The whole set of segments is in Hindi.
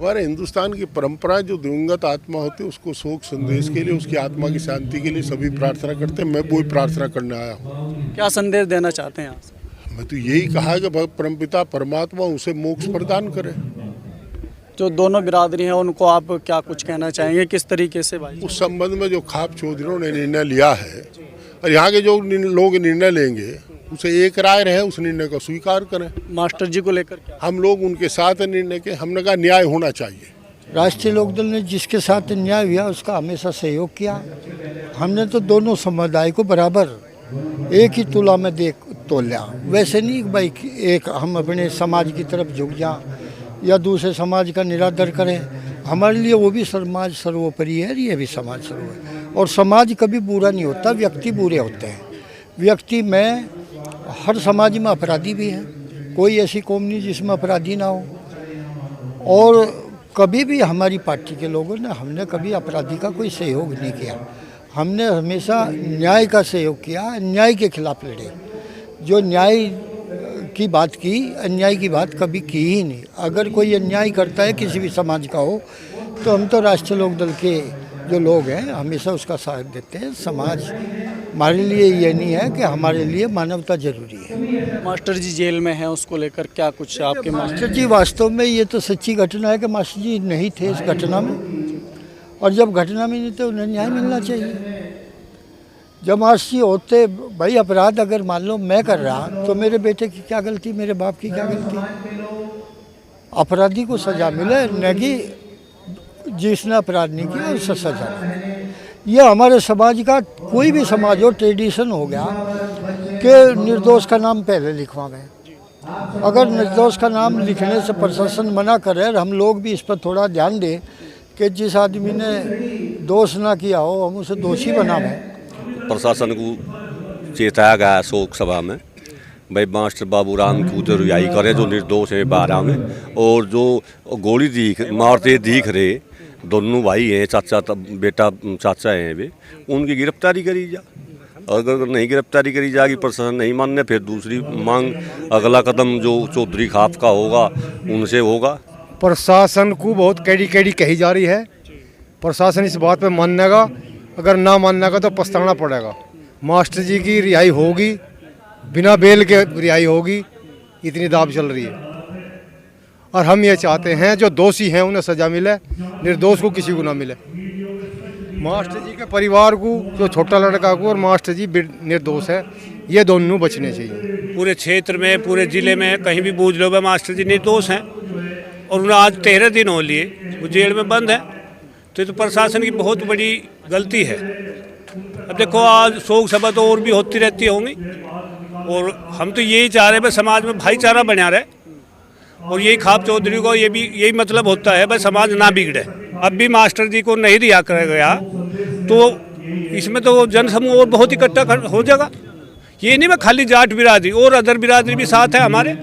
हमारे हिंदुस्तान की परंपरा जो दिवंगत आत्मा होती है उसको शोक संदेश के लिए, उसकी आत्मा की शांति के लिए सभी प्रार्थना करते हैं। मैं वही प्रार्थना करने आया हूँ। क्या संदेश देना चाहते हैं आप? मैं तो यही कहा कि परमपिता परमात्मा उसे मोक्ष प्रदान करे। जो दोनों बिरादरी हैं उनको आप क्या कुछ कहना चाहेंगे, किस तरीके से भाई? उस संबंध में जो खाप चौधरी ने निर्णय लिया है और यहाँ के जो लोग निर्णय लेंगे उसे एक राय रहे, उस निर्णय को स्वीकार करें। मास्टर जी को लेकर क्या? हम लोग उनके साथ निर्णय के, हमने कहा न्याय होना चाहिए। राष्ट्रीय लोकदल ने जिसके साथ न्याय हुआ उसका हमेशा सहयोग किया। हमने तो दोनों समुदाय को बराबर एक ही तुला में तोला। वैसे नहीं कि भाई एक हम अपने समाज की तरफ झुक जाएं या दूसरे समाज का निरादर करें। हमारे लिए वो भी समाज सर्वोपरि है, ये भी समाज सर्वोपरि। और समाज कभी बुरा नहीं होता, व्यक्ति बुरे होते हैं। व्यक्ति में हर समाज में अपराधी भी हैं, कोई ऐसी कौम नहीं जिसमें अपराधी ना हो। और कभी भी हमारी पार्टी के लोगों ने, हमने कभी अपराधी का कोई सहयोग नहीं किया। हमने हमेशा न्याय का सहयोग किया, अन्याय के खिलाफ लड़े। जो न्याय की बात की, अन्याय की बात कभी की ही नहीं। अगर कोई अन्याय करता है किसी भी समाज का हो तो हम तो राष्ट्रीय लोकदल के जो लोग हैं हमेशा उसका साथ देते हैं। समाज हमारे लिए ये नहीं है कि हमारे लिए मानवता जरूरी है। मास्टर जी जेल में हैं, उसको लेकर क्या कुछ आपके? मास्टर जी वास्तव में ये तो सच्ची घटना है कि मास्टर जी नहीं थे इस घटना में, और जब घटना में नहीं थे उन्हें न्याय मिलना चाहिए। जब मास्टर जी होते, भाई अपराध अगर मान लो मैं कर रहा तो मेरे बेटे की क्या गलती, मेरे बाप की क्या गलती? अपराधी को सजा मिले, न कि जिसने अपराध नहीं किया उससे सजा मिले। यह हमारे समाज का, कोई भी समाज हो, ट्रेडिशन हो गया कि निर्दोष का नाम पहले लिखवावें। अगर निर्दोष का नाम लिखने से प्रशासन मना करे और हम लोग भी इस पर थोड़ा ध्यान दें कि जिस आदमी ने दोष ना किया हो हम उसे दोषी बनावें। प्रशासन को चेताया गया शोक सभा में, भाई मास्टर बाबूराम की तो रिहाई करे जो निर्दोष है 12 में, और जो गोली मारते दिख रहे दोनों भाई हैं, चाचा बेटा चाचा हैं वे, उनकी गिरफ्तारी करी जा। अगर नहीं गिरफ्तारी करी जाएगी, प्रशासन नहीं मानने, फिर दूसरी मांग, अगला कदम जो चौधरी खाप का होगा उनसे होगा। प्रशासन को बहुत कैडी कैडी कही जा रही है। प्रशासन इस बात पे मानेगा, अगर ना मानने का तो पछताना पड़ेगा। मास्टर जी की रिहाई होगी, बिना बेल के रिहाई होगी, इतनी दाब चल रही है। और हम ये चाहते हैं जो दोषी हैं उन्हें सजा मिले, निर्दोष को किसी को ना मिले। मास्टर जी के परिवार को, जो छोटा लड़का को और मास्टर जी निर्दोष है, ये दोनों बचने चाहिए। पूरे क्षेत्र में, पूरे ज़िले में कहीं भी बूझ लो मास्टर जी निर्दोष हैं और उन्हें आज 13 दिन हो लिए वो जेल में बंद है। तो प्रशासन की बहुत बड़ी गलती है। अब देखो आज शोक सभा तो और भी होती रहती होंगी, और हम तो यही चाह रहे हैं समाज में भाईचारा बना रहे, और यही खाप चौधरी को ये भी यही मतलब होता है भाई समाज ना बिगड़े। अब भी मास्टर जी को नहीं रिहा कर गया तो इसमें तो जनसमूह और बहुत इकट्ठा हो जाएगा। ये नहीं मैं खाली जाट बिरादरी और अदर बिरादरी भी साथ है हमारे,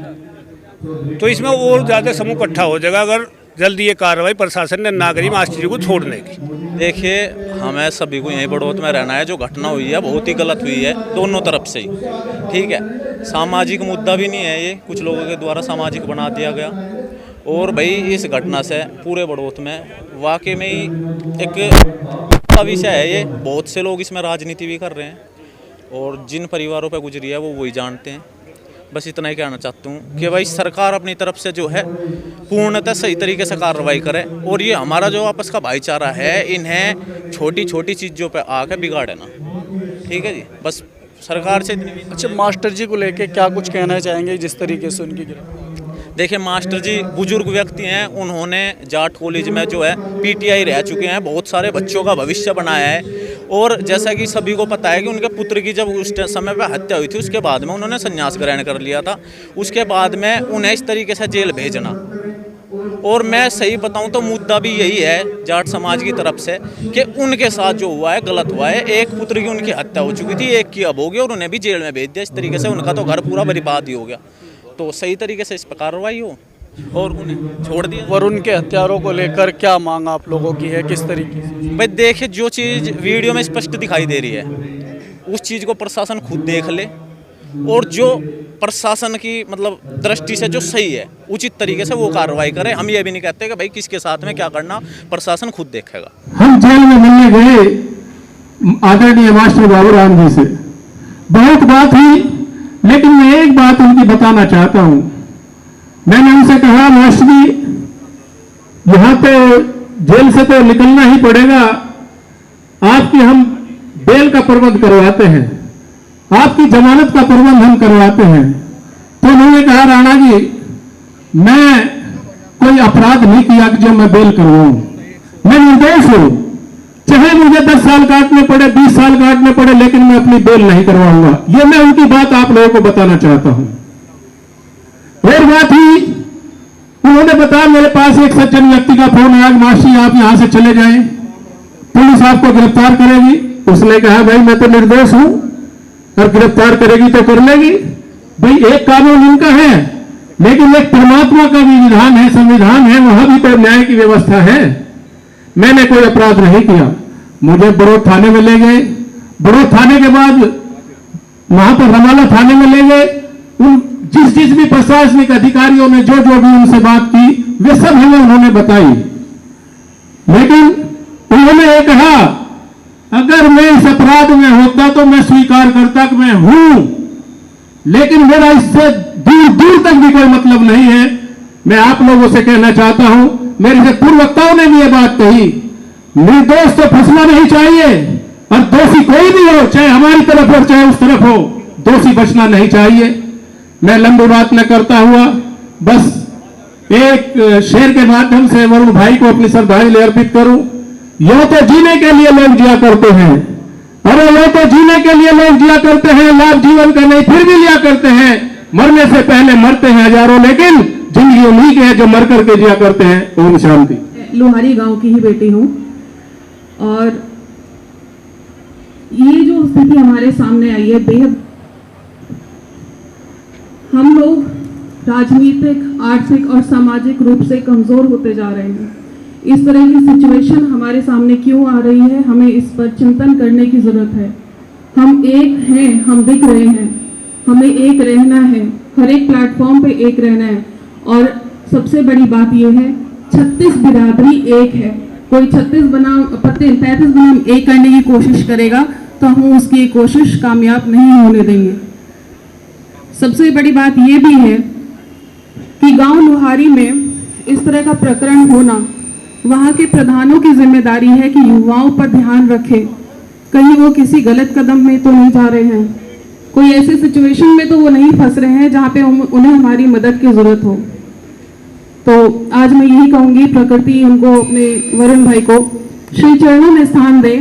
तो इसमें और ज़्यादा समूह इकट्ठा हो जाएगा अगर जल्दी ये कार्रवाई प्रशासन ने ना करी मास्टर जी को छोड़ने की। देखिए, हमें सभी को यहीं बड़ौत में रहना है। जो घटना हुई है बहुत ही गलत हुई है, दोनों तरफ से ही। ठीक है, सामाजिक मुद्दा भी नहीं है ये, कुछ लोगों के द्वारा सामाजिक बना दिया गया। और भाई इस घटना से पूरे बड़ौत में वाकई में ही एक विषय है ये। बहुत से लोग इसमें राजनीति भी कर रहे हैं, और जिन परिवारों पर गुजरी है वो वही जानते हैं। बस इतना ही कहना चाहता हूँ कि भाई सरकार अपनी तरफ से जो है पूर्णतः सही तरीके से कार्रवाई करे, और ये हमारा जो आपस का भाईचारा है इन्हें छोटी छोटी चीज़ों पे आके बिगाड़े ना। ठीक है जी, बस सरकार से इतनी। अच्छा, मास्टर जी को लेके क्या कुछ कहना चाहेंगे जिस तरीके से उनकी? देखिए, मास्टर जी बुजुर्ग व्यक्ति हैं, उन्होंने जाट कॉलेज में जो है पीटीआई रह चुके हैं, बहुत सारे बच्चों का भविष्य बनाया है। और जैसा कि सभी को पता है कि उनके पुत्र की जब उस समय पर हत्या हुई थी उसके बाद में उन्होंने संन्यास ग्रहण कर लिया था। उसके बाद में उन्हें इस तरीके से जेल भेजना, और मैं सही बताऊं तो मुद्दा भी यही है जाट समाज की तरफ से कि उनके साथ जो हुआ है गलत हुआ है। एक पुत्र की उनकी हत्या हो चुकी थी, एक की अब हो गई, और उन्हें भी जेल में भेज दिया। इस तरीके से उनका तो घर पूरा बर्बाद ही हो गया। तो सही तरीके से इस पर कार्रवाई हो और उन्हें छोड़ दिया। और उनके हत्यारों को लेकर क्या मांग आप लोगों की है, किस तरीके से? भाई देखिए, जो चीज़ वीडियो में स्पष्ट दिखाई दे रही है उस चीज़ को प्रशासन खुद देख ले, और जो प्रशासन की मतलब दृष्टि से जो सही है उचित तरीके से वो कार्रवाई करे। हम ये भी नहीं कहते कि भाई किसके साथ में क्या करना, प्रशासन खुद देखेगा। हम जेल में मिलने गए आदरणीय मास्टर बाबूराम जी से, बहुत बात हुई, लेकिन मैं एक बात उनकी बताना चाहता हूं। मैंने उनसे कहा मास्टर जी यहां पे जेल से तो निकलना ही पड़ेगा, आपकी हम बेल का प्रबंध करवाते हैं, आपकी जमानत का प्रबंध हम करवाते हैं। तो उन्होंने कहा राणा जी मैं कोई अपराध नहीं किया कि जो मैं बेल करवाऊं, मैं निर्दोष हूं, चाहे मुझे 10 साल काटने पड़े, 20 साल काटने पड़े, लेकिन मैं अपनी बेल नहीं करवाऊंगा। ये मैं उनकी बात आप लोगों को बताना चाहता हूं। और बात हुई, उन्होंने बताया मेरे पास एक सज्जन व्यक्ति का फोन आया, मास्टर आप यहां से चले जाएं, पुलिस आपको गिरफ्तार करेगी। उसने कहा भाई मैं तो निर्दोष हूं और गिरफ्तार करेगी तो कर लेगी। भाई एक कानून इनका है, लेकिन एक परमात्मा का भी विधान है, संविधान है, वहां भी तो न्याय की व्यवस्था है। मैंने कोई अपराध नहीं किया। मुझे बड़ौद थाने में ले गए, बड़ौद थाने के बाद वहां पर रमाला थाने में ले गए। उन जिस भी प्रशासनिक अधिकारियों ने जो भी उनसे बात की वे सब हमें उन्होंने बताई, लेकिन उन्होंने ये कहा अगर मैं इस अपराध में होता तो मैं स्वीकार करता कि मैं हूं, लेकिन मेरा इससे दूर दूर तक भी कोई मतलब नहीं है। मैं आप लोगों से कहना चाहता हूं, मेरे से पूर्व वक्ताओं ने भी ये बात कही, निर्दोष तो फंसना नहीं चाहिए और दोषी कोई भी हो, चाहे हमारी तरफ हो चाहे उस तरफ हो, दोषी बचना नहीं चाहिए। मैं लंबी बात न करता हुआ बस एक शेर के माध्यम से वरुण भाई को अपनी श्रद्धांजलि अर्पित करूं। यो तो जीने के लिए लोग जिया करते हैं, अरे यो तो जीने के लिए लोग जिया करते हैं, लाभ जीवन का नहीं फिर भी लिया करते हैं। मरने से पहले मरते हैं हजारों, लेकिन जिंदगी उन्हीं की है जो मर करके जिया करते हैं। ओम शांति। लोहारी गांव की ही बेटी हूं और ये जो स्थिति हमारे सामने आई है बेहद, हम लोग राजनीतिक, आर्थिक और सामाजिक रूप से कमजोर होते जा रहे हैं। इस तरह की सिचुएशन हमारे सामने क्यों आ रही है, हमें इस पर चिंतन करने की जरूरत है। हम एक हैं, हम दिख रहे हैं, हमें एक रहना है, हर एक प्लेटफॉर्म पे एक रहना है। और सबसे बड़ी बात यह है 36 बिरादरी एक है। कोई 36 बनाम 35 बनाम एक करने की कोशिश करेगा तो हम उसकी कोशिश कामयाब नहीं होने देंगे। सबसे बड़ी बात यह भी है कि गांव लोहारी में इस तरह का प्रकरण होना, वहां के प्रधानों की जिम्मेदारी है कि युवाओं पर ध्यान रखें, कहीं वो किसी गलत कदम में तो नहीं जा रहे हैं, कोई ऐसे सिचुएशन में तो वो नहीं फंस रहे हैं जहां पे उन्हें हमारी मदद की जरूरत हो। तो आज मैं यही कहूंगी, प्रकृति उनको, अपने वरुण भाई को श्री चरणों में स्थान दे।